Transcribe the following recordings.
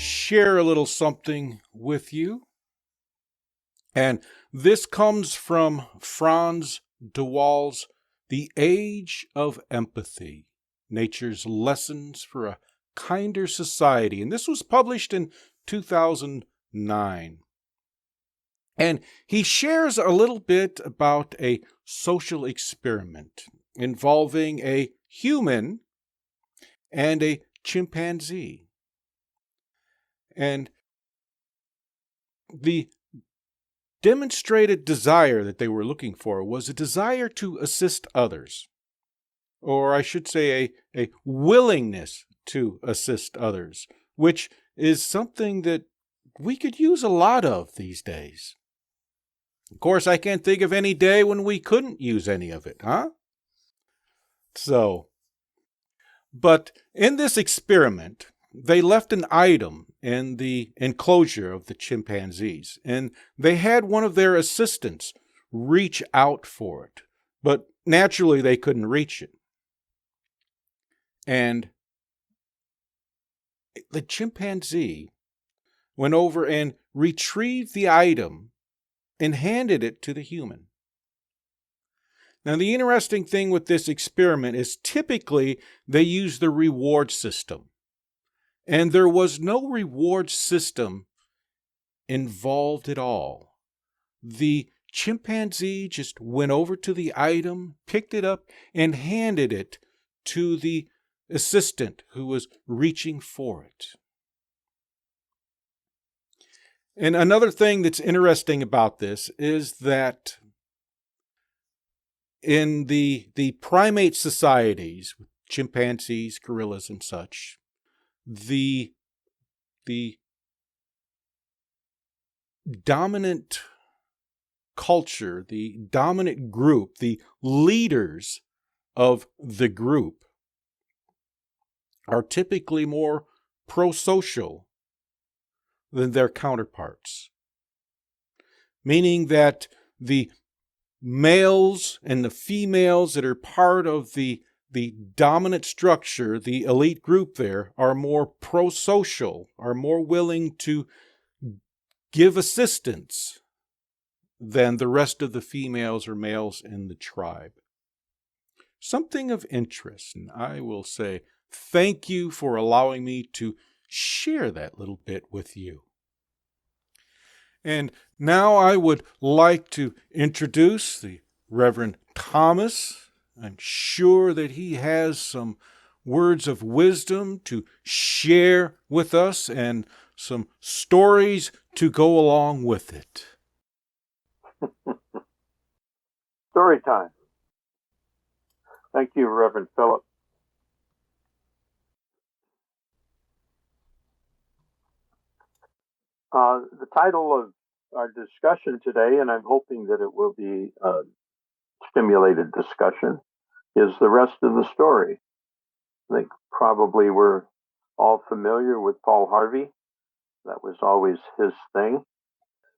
share a little something with you. And this comes from Franz de Waal's The Age of Empathy, Nature's Lessons for a Kinder Society. And this was published in 2009. And he shares a little bit about a social experiment involving a human and a chimpanzee. And the demonstrated desire that they were looking for was a desire to assist others, or I should say a willingness to assist others, which is something that we could use a lot of these days. Of course, I can't think of any day when we couldn't use any of it, huh? But in this experiment, they left an item in the enclosure of the chimpanzees, and they had one of their assistants reach out for it, but naturally they couldn't reach it. And the chimpanzee went over and retrieved the item and handed it to the human. Now, the interesting thing with this experiment is typically they use the reward system. And there was no reward system involved at all. The chimpanzee just went over to the item, picked it up, and handed it to the assistant who was reaching for it. And another thing that's interesting about this is that in the primate societies, chimpanzees, gorillas, and such, the dominant culture, the dominant group, the leaders of the group are typically more pro-social than their counterparts. Meaning that the males and the females that are part of the dominant structure, the elite group there, are more pro-social, are more willing to give assistance than the rest of the females or males in the tribe. Something of interest, and I will say thank you for allowing me to share that little bit with you. And now I would like to introduce the Reverend Thomas. I'm sure that he has some words of wisdom to share with us and some stories to go along with it. Story time. Thank you, Reverend Philip. The title of our discussion today, and I'm hoping that it will be a stimulated discussion, is The Rest of the Story. I think probably we're all familiar with Paul Harvey. That was always his thing.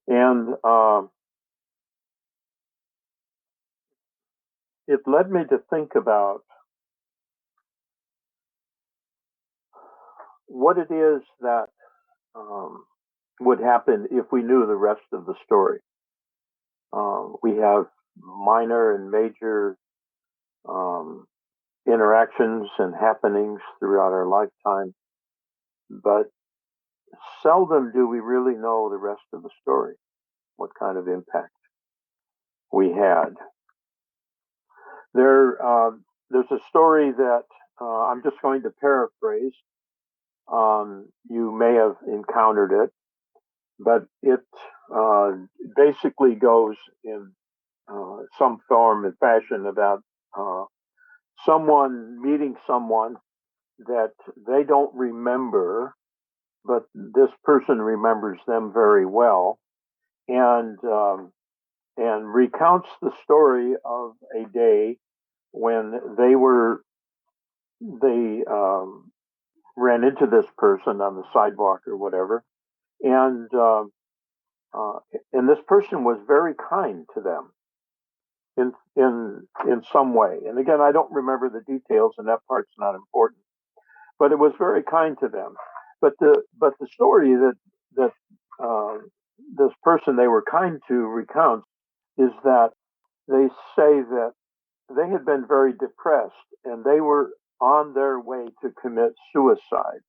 And it led me to think about what it is that would happen if we knew the rest of the story. We have minor and major interactions and happenings throughout our lifetime, but seldom do we really know the rest of the story, what kind of impact we had. There's a story that I'm just going to paraphrase. You may have encountered it, but it basically goes in some form and fashion about someone meeting someone that they don't remember, but this person remembers them very well, and recounts the story of a day when they ran into this person on the sidewalk or whatever, and this person was very kind to them in some way. And again, I don't remember the details, and that part's not important. But it was very kind to them. But the story that this person they were kind to recounts is that they say that they had been very depressed and they were on their way to commit suicide.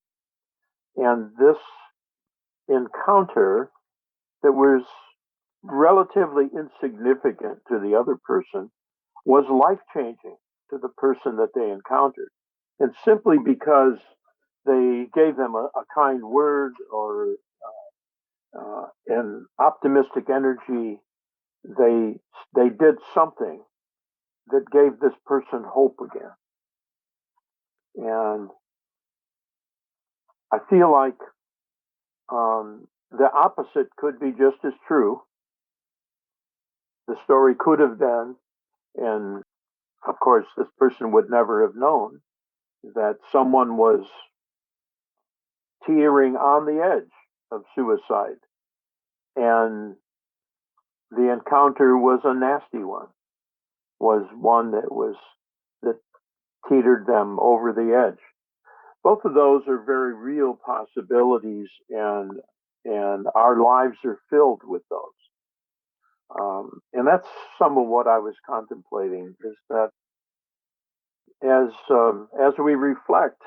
And this encounter that was relatively insignificant to the other person was life changing to the person that they encountered. And simply because they gave them a kind word or an optimistic energy, they did something that gave this person hope again. And I feel like the opposite could be just as true. The story could have been, and of course, this person would never have known that someone was teetering on the edge of suicide, and the encounter was a nasty one, was one that teetered them over the edge. Both of those are very real possibilities, and our lives are filled with those. And that's some of what I was contemplating is that as we reflect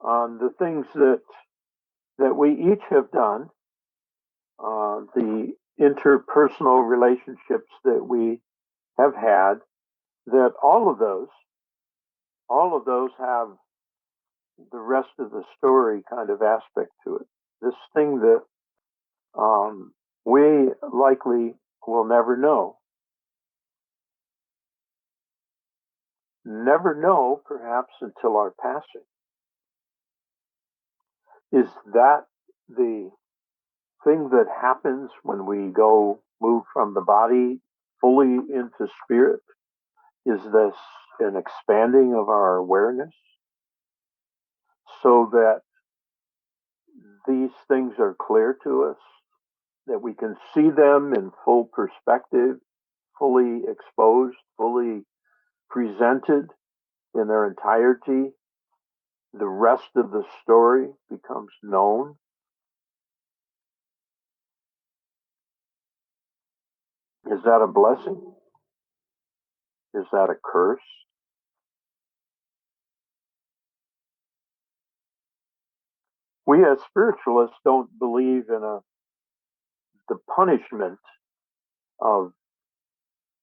on the things that we each have done, the interpersonal relationships that we have had, that all of those have the rest of the story kind of aspect to it. This thing that we likely will never know. Never know, perhaps, until our passing. Is that the thing that happens when we move from the body fully into spirit? Is this an expanding of our awareness so that these things are clear to us, that we can see them in full perspective, fully exposed, fully presented in their entirety? The rest of the story becomes known. Is that a blessing? Is that a curse? We as spiritualists don't believe in the punishment of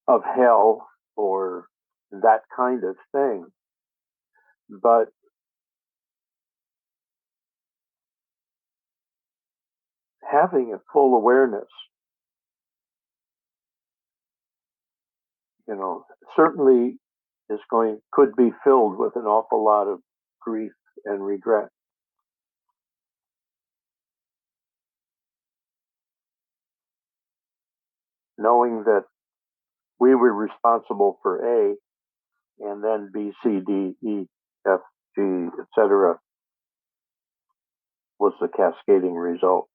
of hell or that kind of thing. But having a full awareness, certainly could be filled with an awful lot of grief and regret. Knowing that we were responsible for A, and then B, C, D, E, F, G, etc., was the cascading results.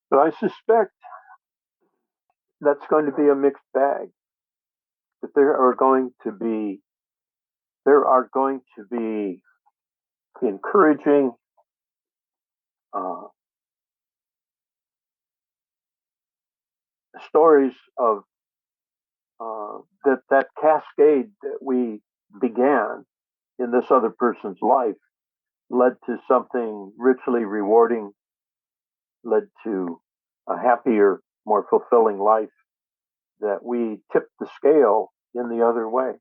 But I suspect that's going to be a mixed bag. That there are going to be encouraging stories of that cascade that we began in this other person's life led to something richly rewarding, led to a happier, more fulfilling life, that we tipped the scale in the other way.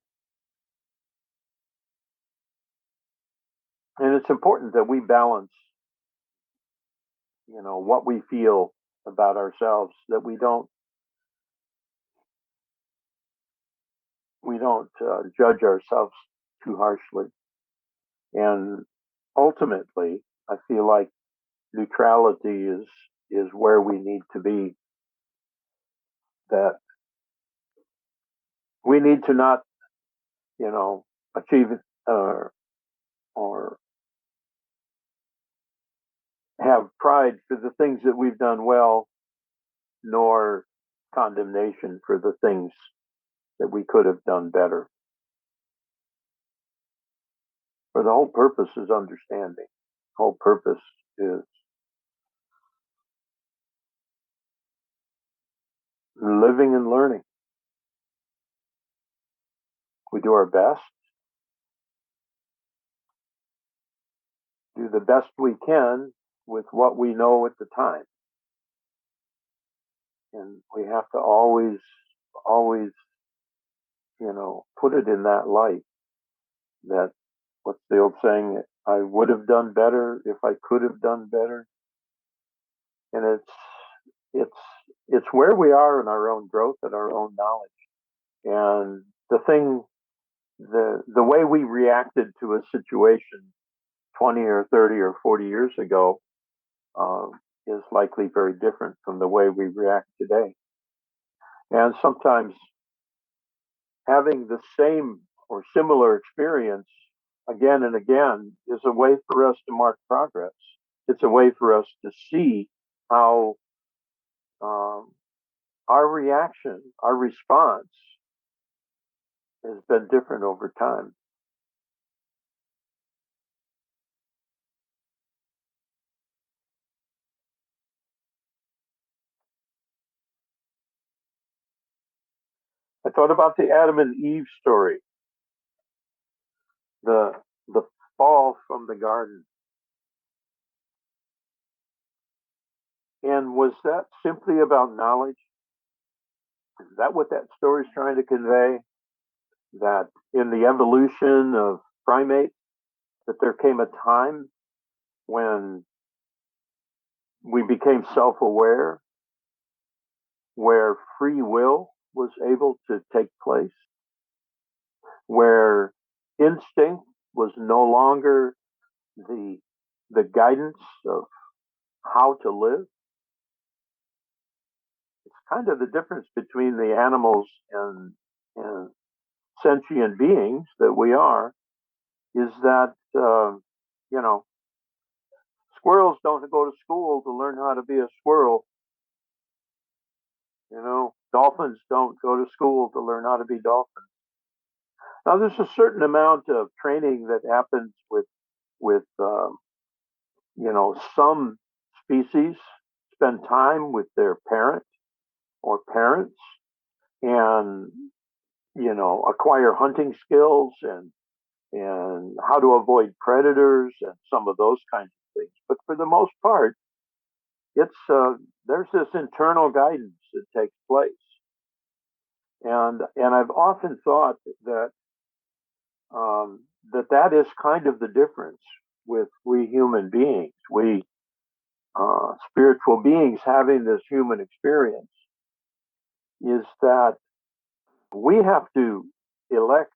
And it's important that we balance, what we feel about ourselves, that we don't judge ourselves too harshly. And ultimately, I feel like neutrality is where we need to be. That we need to not, achieve or have pride for the things that we've done well, nor condemnation for the things that we could have done better. For the whole purpose is understanding. The whole purpose is living and learning. We do our best, do the best we can with what we know at the time. And we have to always, put it in that light that, what's the old saying? I would have done better if I could have done better. And it's where we are in our own growth and our own knowledge. And the way we reacted to a situation 20 or 30 or 40 years ago is likely very different from the way we react today. And sometimes having the same or similar experience again and again is a way for us to mark progress. It's a way for us to see how our reaction, our response has been different over time. I thought about the Adam and Eve story, the the fall from the garden. And was that simply about knowledge? Is that what that story is trying to convey? That in the evolution of primates, that there came a time when we became self-aware, where free will was able to take place, where instinct was no longer the guidance of how to live. It's kind of the difference between the animals and sentient beings that we are, is that squirrels don't go to school to learn how to be a squirrel. Dolphins don't go to school to learn how to be dolphins. Now, there's a certain amount of training that happens with some species spend time with their parent or parents and acquire hunting skills and how to avoid predators and some of those kinds of things. But for the most part, it's there's this internal guidance that takes place, and I've often thought that that is kind of the difference with we human beings, we spiritual beings having this human experience, is that we have to elect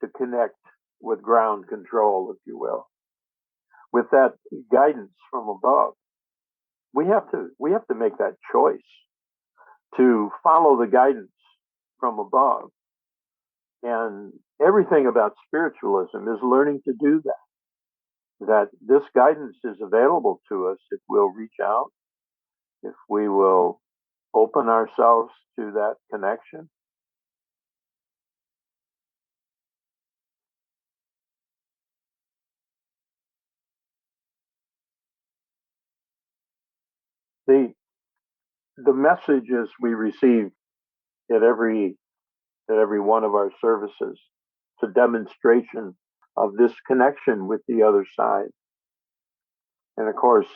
to connect with ground control, if you will, with that guidance from above. We have to make that choice to follow the guidance from above. And everything about spiritualism is learning to do that. That this guidance is available to us if we'll reach out, if we will open ourselves to that connection. The messages we receive at every one of our services, it's a demonstration of this connection with the other side. And of course,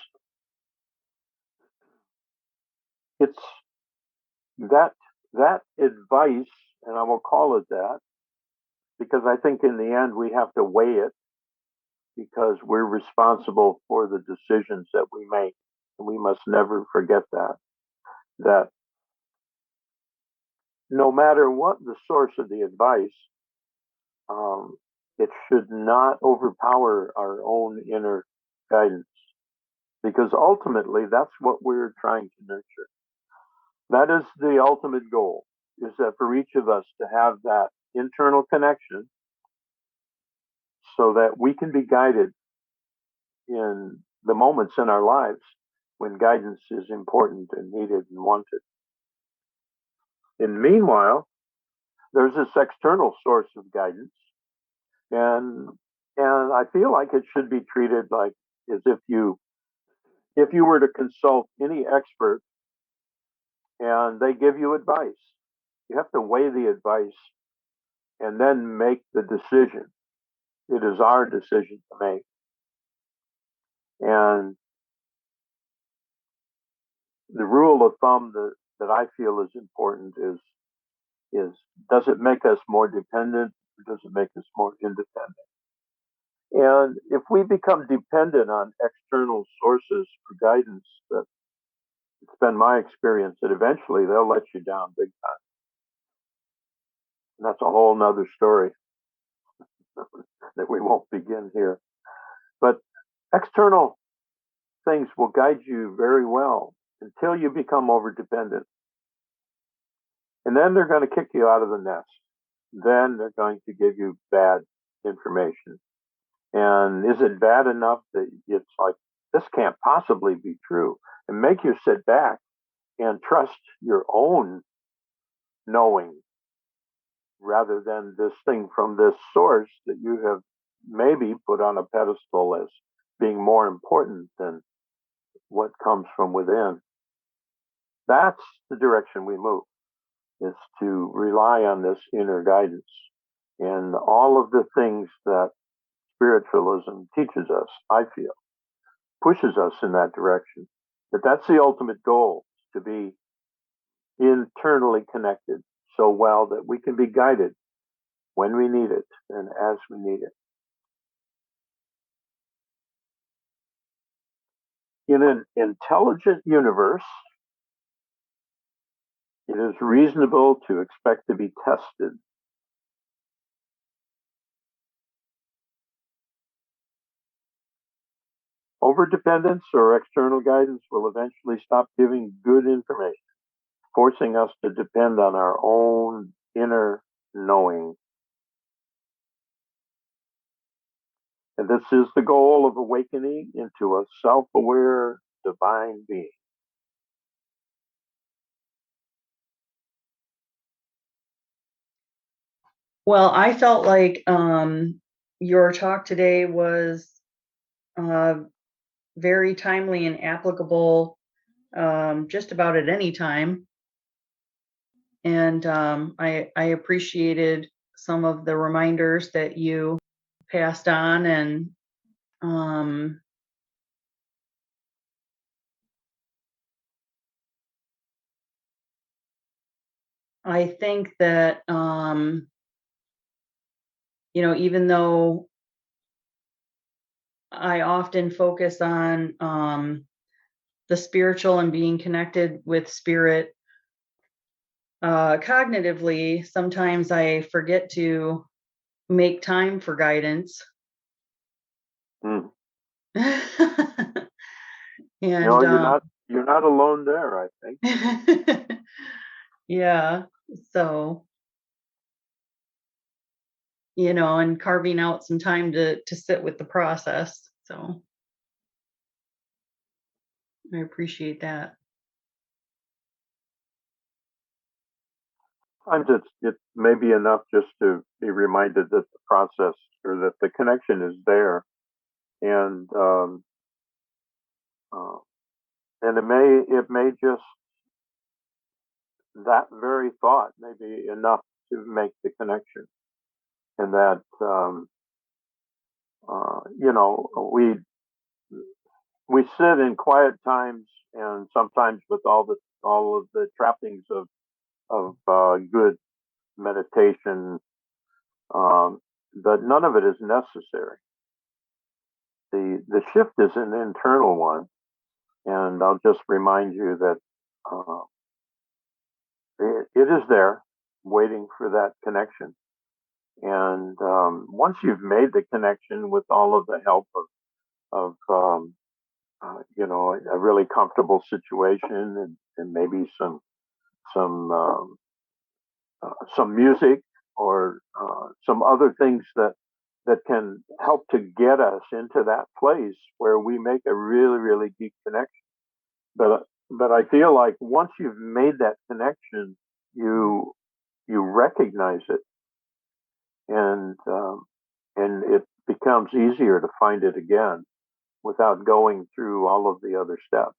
it's that advice, and I will call it that, because I think in the end we have to weigh it, because we're responsible for the decisions that we make. And we must never forget that no matter what the source of the advice, it should not overpower our own inner guidance, because ultimately that's what we're trying to nurture. That is the ultimate goal, is that for each of us to have that internal connection so that we can be guided in the moments in our lives when guidance is important and needed and wanted. And meanwhile, there's this external source of guidance, and I feel like it should be treated like as if you were to consult any expert and they give you advice. You have to weigh the advice and then make the decision. It is our decision to make. And the rule of thumb that I feel is important is does it make us more dependent or does it make us more independent? And if we become dependent on external sources for guidance, that it's been my experience that eventually they'll let you down big time. And that's a whole nother story that we won't begin here. But external things will guide you very well until you become over dependent. And then they're going to kick you out of the nest. Then they're going to give you bad information. And is it bad enough that it's like, this can't possibly be true? And make you sit back and trust your own knowing rather than this thing from this source that you have maybe put on a pedestal as being more important than what comes from within. That's the direction we move, is to rely on this inner guidance and all of the things that spiritualism teaches us, I feel, pushes us in that direction. But that's the ultimate goal, to be internally connected so well that we can be guided when we need it and as we need it. In an intelligent universe, it is reasonable to expect to be tested. Overdependence or external guidance will eventually stop giving good information, forcing us to depend on our own inner knowing. And this is the goal of awakening into a self-aware divine being. Well, I felt like your talk today was uh, very timely and applicable just about at any time. And I appreciated some of the reminders that you passed on. And I think that, even though I often focus on the spiritual and being connected with spirit, cognitively, sometimes I forget to make time for guidance. Mm. And you're not alone there, I think. yeah, so and carving out some time to sit with the process. So I appreciate that. Sometimes it may be enough just to be reminded that the process or that the connection is there, and uh, it may just, that very thought may be enough to make the connection, and that we sit in quiet times and sometimes with all of the trappings of good meditation, but none of it is necessary. The shift is an internal one, and I'll just remind you that it is there, waiting for that connection. And once you've made the connection with all of the help of a really comfortable situation and maybe some some music or some other things that can help to get us into that place where we make a really really deep connection. But I feel like once you've made that connection, you you recognize it, and it becomes easier to find it again without going through all of the other steps.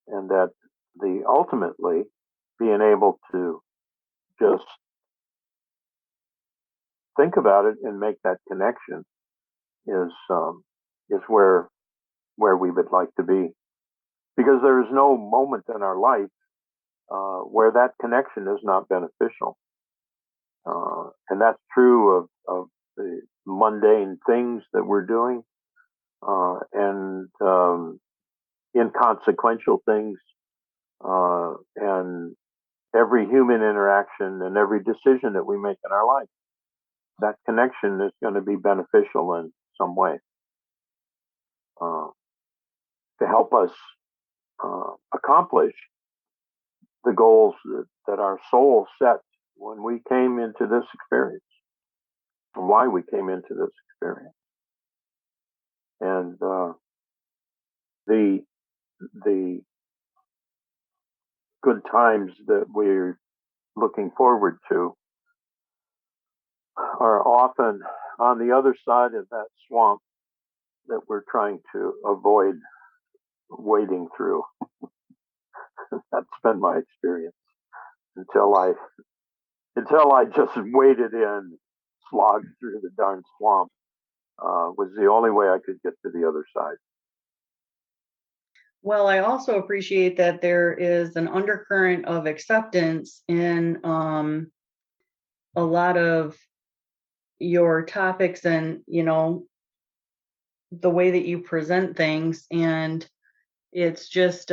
And that the ultimately being able to just think about it and make that connection is where we would like to be, because there is no moment in our life where that connection is not beneficial, and that's true of the mundane things that we're doing, and inconsequential things, and every human interaction and every decision that we make in our life. That connection is going to be beneficial in some way, to help us accomplish the goals that our soul set when we came into this experience, and why we came into this experience. And the good times that we're looking forward to are often on the other side of that swamp that we're trying to avoid wading through. That's been my experience until I just waded in, slogged through the darn swamp. Was the only way I could get to the other side. Well, I also appreciate that there is an undercurrent of acceptance in a lot of your topics, and the way that you present things, and it's just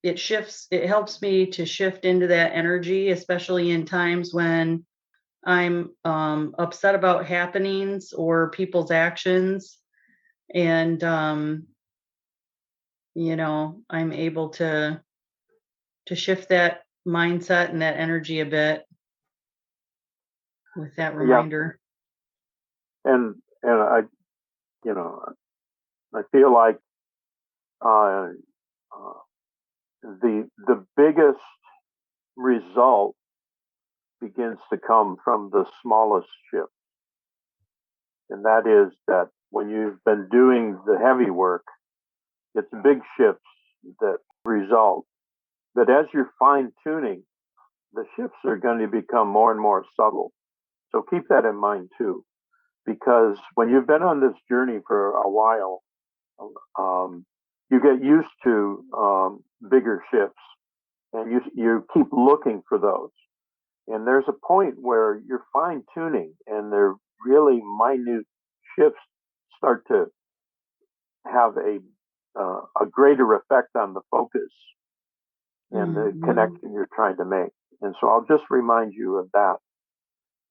it helps me to shift into that energy, especially in times when I'm upset about happenings or people's actions, and I'm able to shift that mindset and that energy a bit with that reminder. And I I feel like the biggest result begins to come from the smallest shift, and that is that when you've been doing the heavy work, it's big shifts that result. But as you're fine tuning, the shifts are going to become more and more subtle. So keep that in mind too, because when you've been on this journey for a while, you get used to bigger shifts, and you keep looking for those. And there's a point where you're fine tuning, and they're really minute shifts start to have a greater effect on the focus and the connection you're trying to make. And so I'll just remind you of that.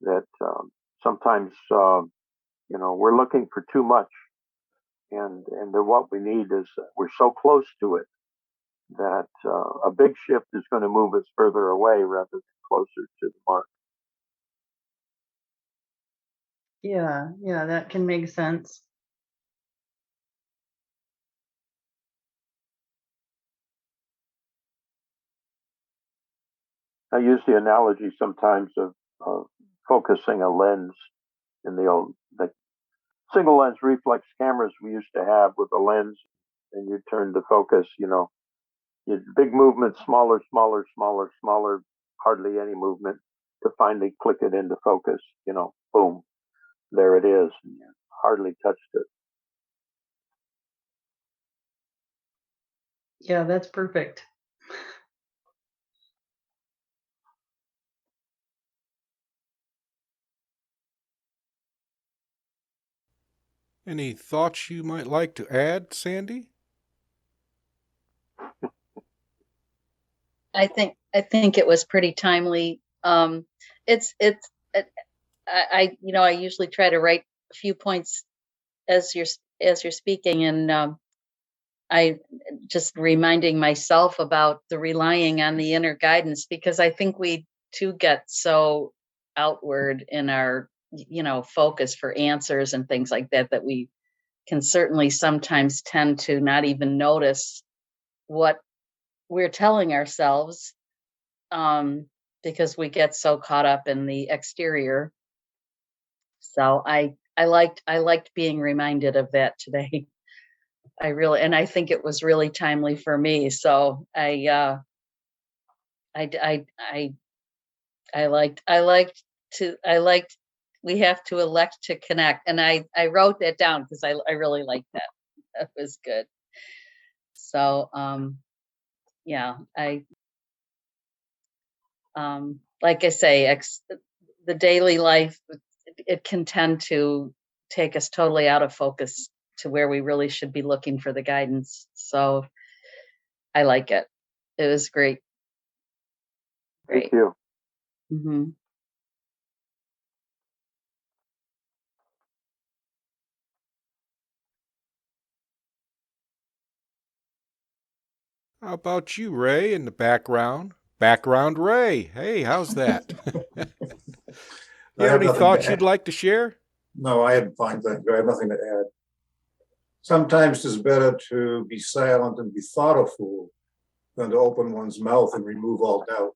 That sometimes we're looking for too much, and what we need is we're so close to it that a big shift is going to move us further away rather than closer to the mark. Yeah, that can make sense. I use the analogy sometimes of focusing a lens in the single lens reflex cameras we used to have with a lens, and you turn the focus, big movement, smaller, smaller, smaller, smaller, hardly any movement to finally click it into focus, boom, there it is. And you hardly touched it. Yeah, that's perfect. Any thoughts you might like to add, Sandy? I think it was pretty timely. I usually try to write a few points as you're speaking, and I just reminding myself about the relying on the inner guidance, because I think we too get so outward in our focus for answers and things like that we can certainly sometimes tend to not even notice what we're telling ourselves, because we get so caught up in the exterior. So I liked being reminded of that today. And I think it was really timely for me. So I liked we have to elect to connect. And I wrote that down because I really liked that. That was good. So yeah, like I say, the daily life, it can tend to take us totally out of focus to where we really should be looking for the guidance. So I like it. It was great. Thank you. Hmm. How about you, Ray, in the background? Background Ray. Hey, how's that? I You have have any nothing thoughts to you'd add. like to share? No, I had fine things. I have nothing to add. Sometimes it's better to be silent and be thought a fool than to open one's mouth and remove all doubt.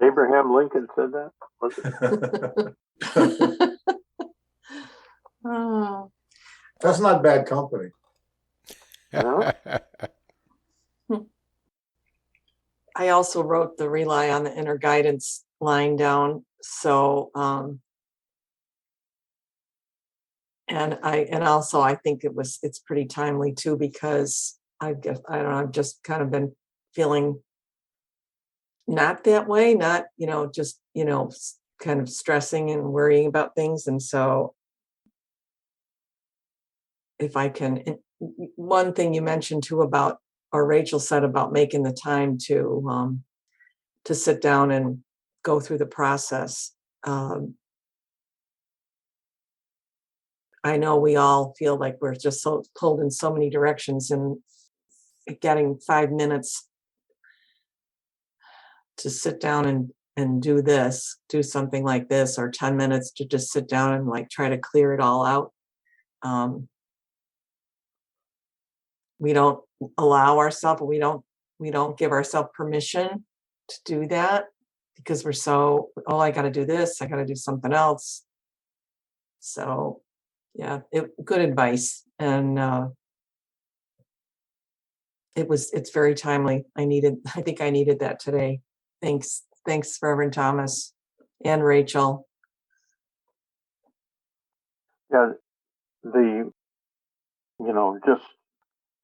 Abraham Lincoln said that. Was it? Oh, That's not bad company. No? I also wrote the rely on the inner guidance line down. So, and also I think it's pretty timely too, because I don't know, I've just kind of been feeling not that way, not, just, kind of stressing and worrying about things. And so if I can, one thing you mentioned too about, or Rachel said about making the time to sit down and go through the process. I know we all feel like we're just so pulled in so many directions, and getting 5 minutes to sit down and do something like this, or 10 minutes to just sit down and like try to clear it all out. We don't allow ourselves, we don't give ourselves permission to do that, because we're so, oh, I got to do this, I got to do something else. So yeah, good advice. And it's very timely. I think I needed that today. Thanks, Reverend Thomas and Rachel. Yeah, just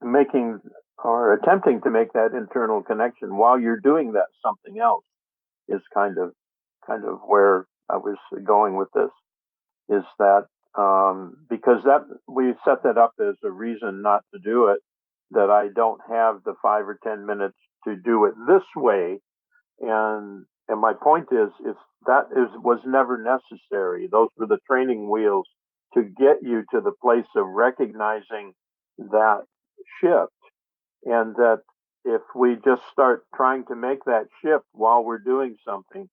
making or attempting to make that internal connection while you're doing that something else is kind of where I was going with this, is that because that we set that up as a reason not to do it, that I don't have the 5 or 10 minutes to do it this way. And my point is was never necessary. Those were the training wheels to get you to the place of recognizing that shift. And that if we just start trying to make that shift while we're doing something,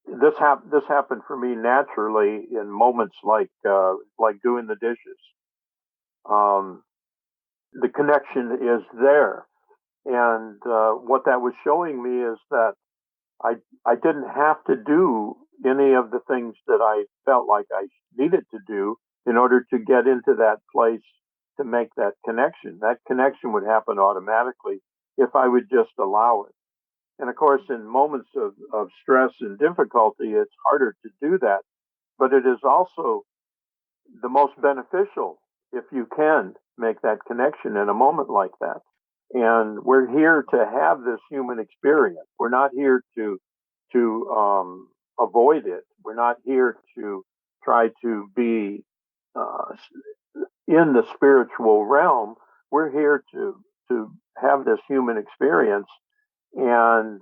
this happened for me naturally in moments like doing the dishes. The connection is there, and what that was showing me is that I didn't have to do any of the things that I felt like I needed to do in order to get into that place to make that connection. That connection would happen automatically if I would just allow it. And of course, in moments of stress and difficulty, it's harder to do that. But it is also the most beneficial if you can make that connection in a moment like that. And we're here to have this human experience. We're not here to avoid it. We're not here to try to be uh, in the spiritual realm. We're here to have this human experience and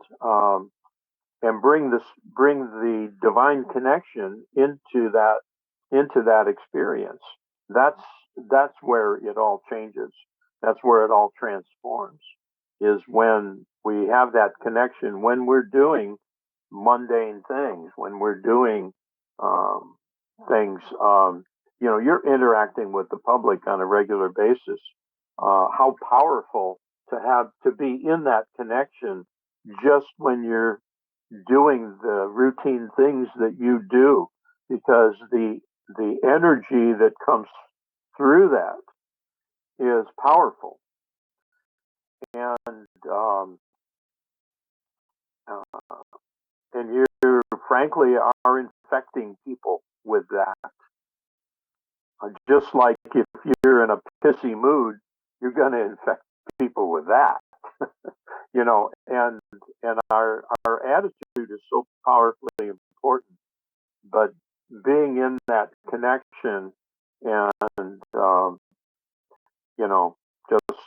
bring the divine connection into that experience. That's where it all changes. That's where it all transforms, is when we have that connection, when we're doing mundane things, when we're doing things, you're interacting with the public on a regular basis. How powerful to be in that connection just when you're doing the routine things that you do, because the energy that comes through that is powerful. And and you frankly are infecting people with that. Just like if you're in a pissy mood, you're going to infect people with that. You know, and our attitude is so powerfully important. But being in that connection and you know, just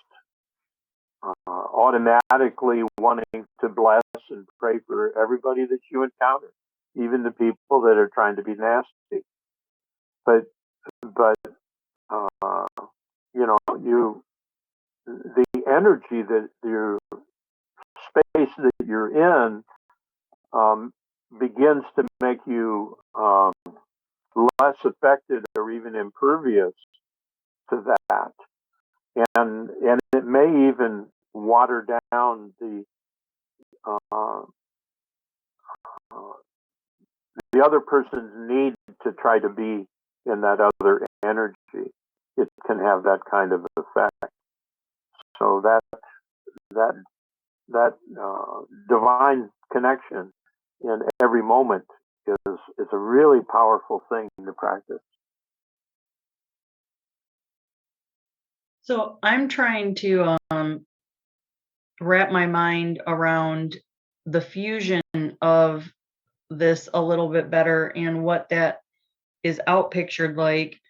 automatically wanting to bless and pray for everybody that you encounter, even the people that are trying to be nasty. But you know, the energy that your space that you're in begins to make you less affected or even impervious to that, and it may even water down uh, the other person's need to try to be in that other energy. It can have that kind of effect. So that divine connection in every moment is a really powerful thing to practice. So I'm trying to wrap my mind around the fusion of this a little bit better and what that is outpictured like.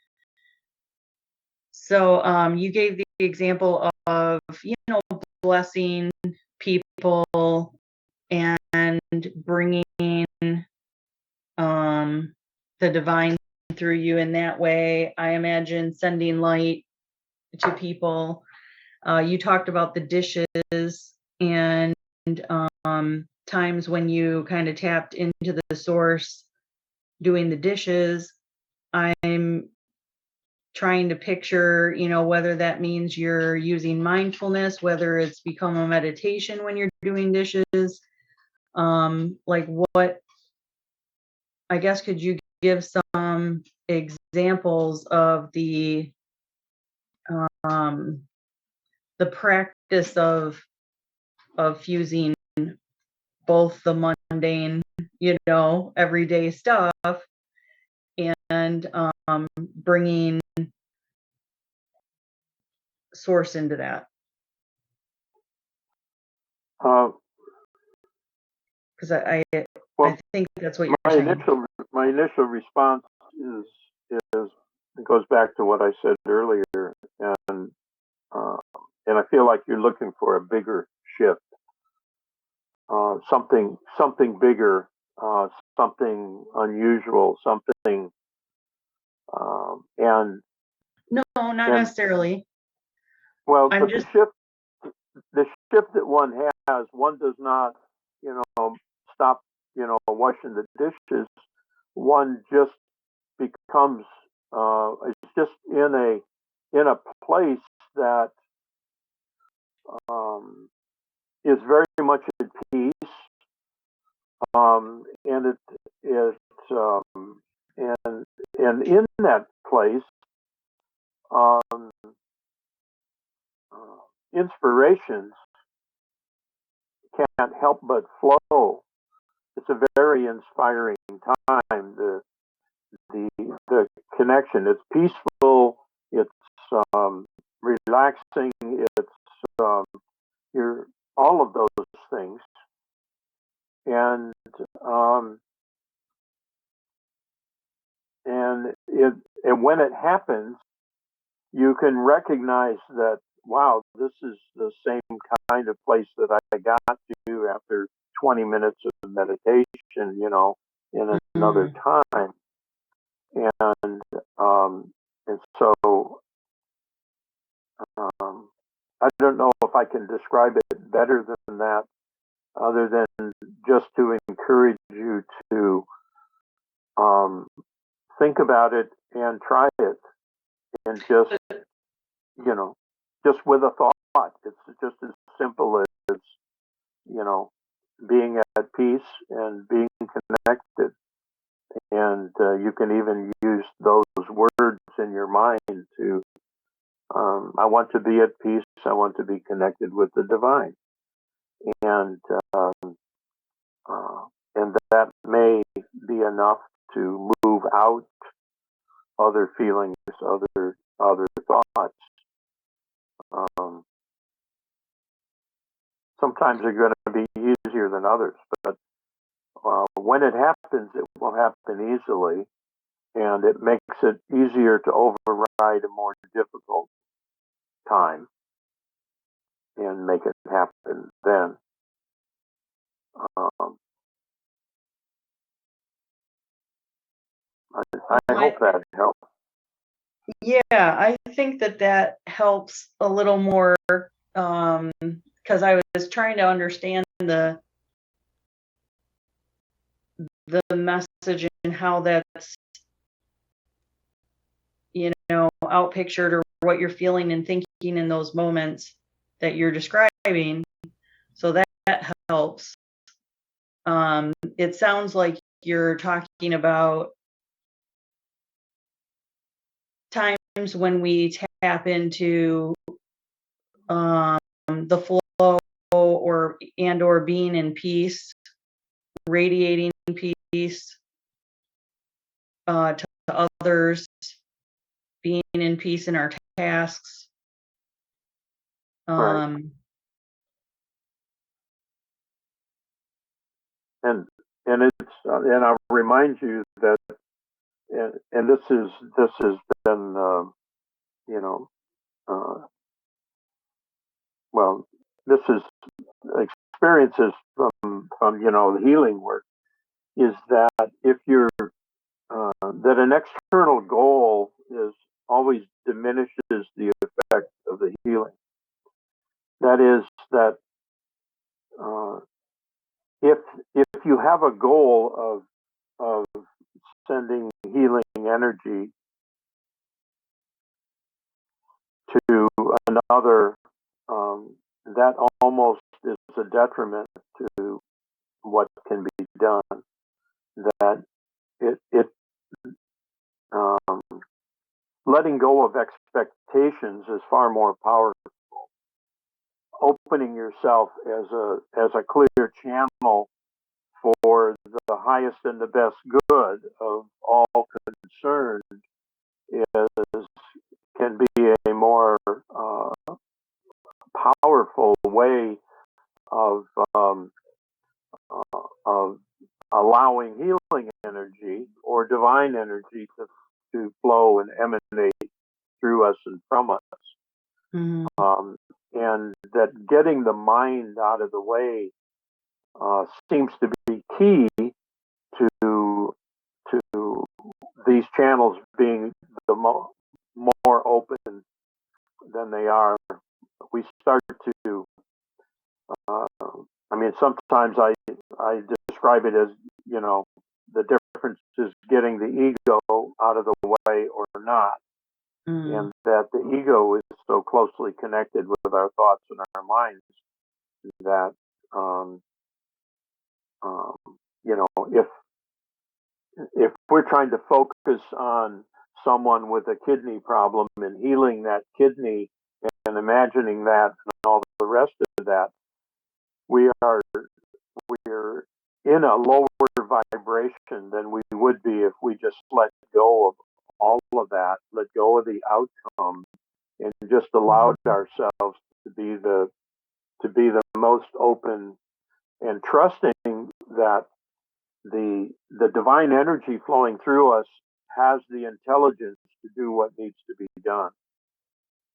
So you gave the example of, you know, blessing people and bringing the divine through you in that way. I imagine sending light to people. You talked about the dishes and times when you kind of tapped into the source doing the dishes. I'm trying to picture, you know, whether that means you're using mindfulness, whether it's become a meditation when you're doing dishes. Like what, I guess, could you give some examples of the practice of fusing both the mundane, you know, everyday stuff and bringing source into that? Because Well, I think that's what you're my saying. initial response is it goes back to what I said earlier, and I feel like you're looking for a bigger shift, something bigger, something unusual, something, and No, not and necessarily. well, I'm but just the shift that one has, one does not, you know, stop, you know, washing the dishes. One just becomes, it's just in a place that is very much at peace, and and in that place, um, inspirations can't help but flow. It's a very inspiring time. The connection. It's peaceful. It's relaxing. It's you're all of those things, and um, and when it happens, you can recognize that, wow, this is the same kind of place that I got to after 20 minutes of meditation, you know, in another time. And so I don't know if I can describe it better than that, other than just to encourage you to think about it and try it, and just, you know, just with a thought It's just as simple as, you know, being at peace and being connected. And you can even use those words in your mind to, I want to be at peace. I want to be connected with the divine. And, and that may be enough to move out other feelings, other thoughts. Sometimes they're going to be easier than others, but when it happens, it will happen easily, and it makes it easier to override a more difficult time and make it happen then. Um, I hope that helps. Yeah, I think that helps a little more, because I was trying to understand the message and how that's, out pictured, or what you're feeling and thinking in those moments that you're describing. So that helps. It sounds like you're talking about times when we tap into the flow, or being in peace, radiating peace to others, being in peace in our tasks. Right. And it's and I'll remind you that, and this has been you know well, this is experiences from the healing work, is that if you're that an external goal is always diminishes the effect of the healing. That is that uh, if you have a goal of sending healing energy to another, that almost is a detriment to what can be done. That it um, letting go of expectations is far more powerful. Opening yourself as a clear channel for the highest and the best good of all concerned is can be a more powerful way of of allowing healing energy or divine energy to flow and emanate through us and from us. Mhm. And that getting the mind out of the way seems to be key to these channels being the more open than they are. We start to, sometimes I describe it as, the difference is getting the ego out of the way or not. Mm. And that the ego is so closely connected with our thoughts and our minds that, if we're trying to focus on someone with a kidney problem and healing that kidney and imagining that and all the rest of that, we're in a lower vibration than we would be if we just let go of all of that, let go of the outcome, and just allowed ourselves to be the most open and trusting that the divine energy flowing through us has the intelligence to do what needs to be done,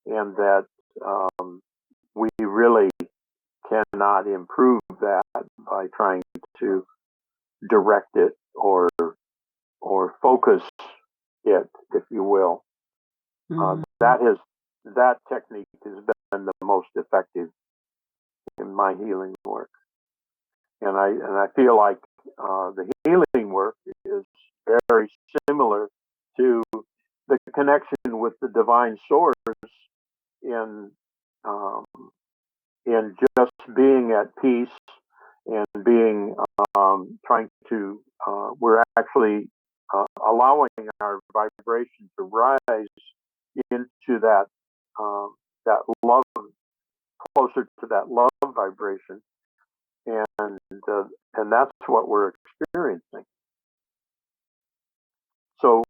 and that we really cannot improve that by trying to direct it or focus it, if you will. Mhm. That technique has been the most effective in my healing work, and I feel like the healing work is very similar to the connection with the divine source in um, in just being at peace and being trying to we're actually allowing our vibration to rise into that that love, closer to that love vibration, and that's what we're experiencing. So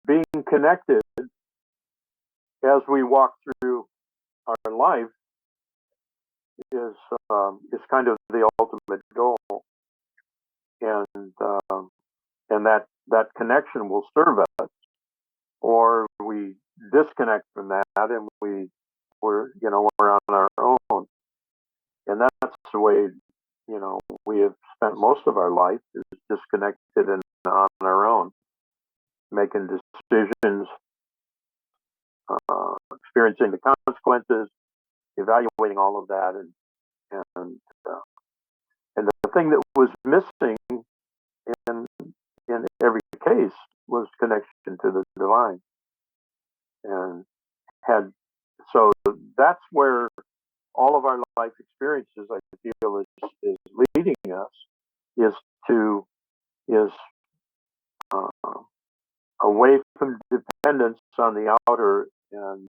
being connected as we walk through our life is kind of the ultimate goal, and that connection will serve us, or we disconnect from that and we're on our own, and that's the way we have spent most of our life, is disconnected and on our own, making decisions, experiencing the consequences, evaluating all of that, and the thing that was missing in every case was connection to the divine, and had so that's where all of our life experiences, I feel, is leading us, is to is away from dependence on the outer and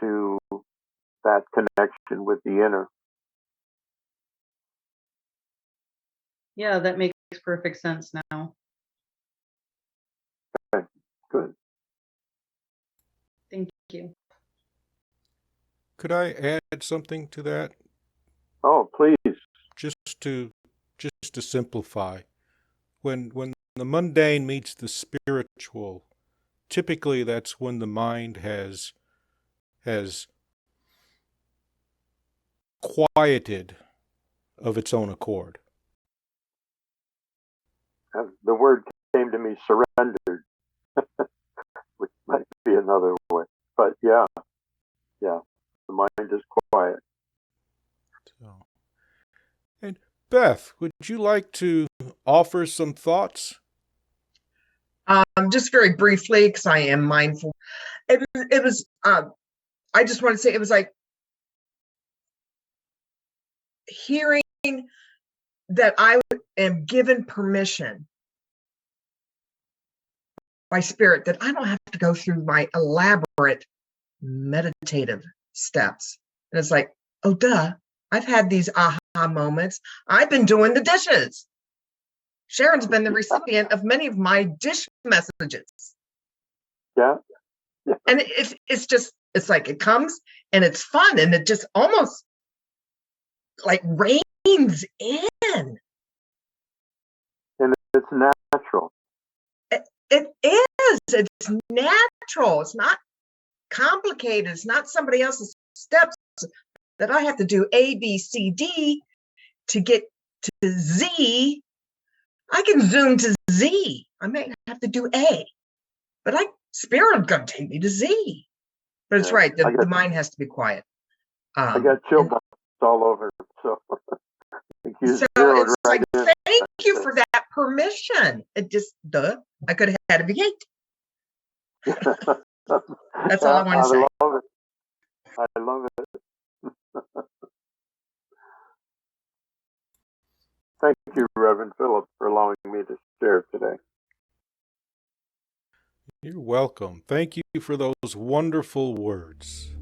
to that connection with the inner. Yeah, that makes perfect sense now. Okay, good. Thank you. Could I add something to that? Oh, please. Just to simplify. When the mundane meets the spiritual, typically that's when the mind has quieted of its own accord. The word came to me, surrendered, which might be another way. But yeah, the mind is quiet. So, and Beth, would you like to offer some thoughts? Just very briefly, because I am mindful. It was I just want to say, it was like hearing that I am given permission by spirit that I don't have to go through my elaborate meditative steps. And it's like, oh, duh, I've had these aha moments. I've been doing the dishes. Sharon's been the recipient of many of my dish messages. Yeah. And it's like it comes and it's fun, and it just almost like rains in. And it's natural. It is. It's natural. It's not complicated. It's not somebody else's steps that I have to do A, B, C, D to get to Z. I can zoom to Z. I may have to do A, but Spirit's going to take me to Z. But it's right. The mind has to be quiet. I got chill bumps all over. So it's right like, thank you for that permission. It just, I could have had a V8. That's all I want to say. I love it. Thank you, Reverend Philip, for allowing me to share today. You're welcome. Thank you for those wonderful words.